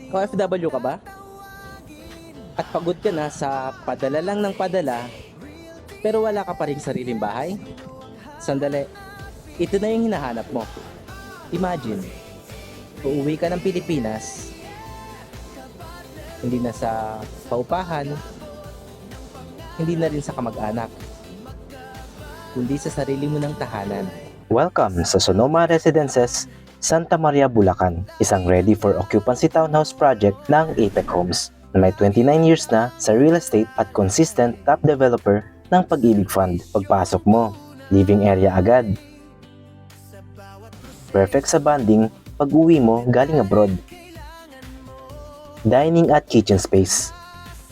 OFW ka ba? At pagod ka na sa padala lang ng padala, pero wala ka pa ring sariling bahay? Sandali, ito na yung hinahanap mo. Imagine, uuwi ka ng Pilipinas, hindi na sa paupahan, hindi na rin sa kamag-anak, kundi sa sarili mo ng tahanan. Welcome sa Sonoma Residences, Santa Maria, Bulacan, isang ready for occupancy townhouse project ng Apex Homes na may 29 years na sa real estate at consistent top developer ng Pag-ibig Fund. Pagpasok mo, living area agad. Perfect sa bonding pag-uwi mo galing abroad. Dining at kitchen space.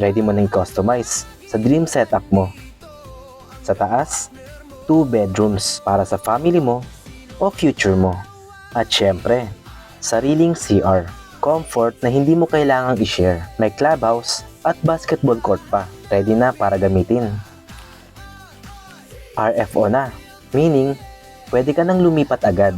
Ready mo na i-customize sa dream setup mo. Sa taas, 2 bedrooms para sa family mo o future mo. At syempre, sariling CR. Comfort na hindi mo kailangang i-share. May clubhouse at basketball court pa. Ready na para gamitin. RFO na, meaning pwede ka nang lumipat agad.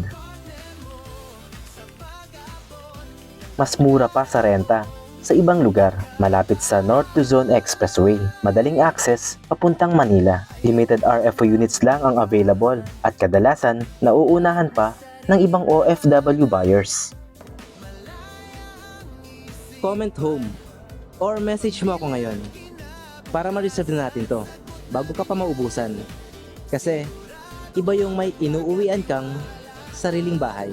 Mas mura pa sa renta sa ibang lugar, malapit sa North Luzon Expressway. Madaling access papuntang Manila. Limited RFO units lang ang available at kadalasan nauunahan pa ng ibang OFW buyers. Comment home or message mo ako ngayon para ma-reserve na natin to bago ka pa maubusan. Kasi iba yung may inuuwian kang sariling bahay.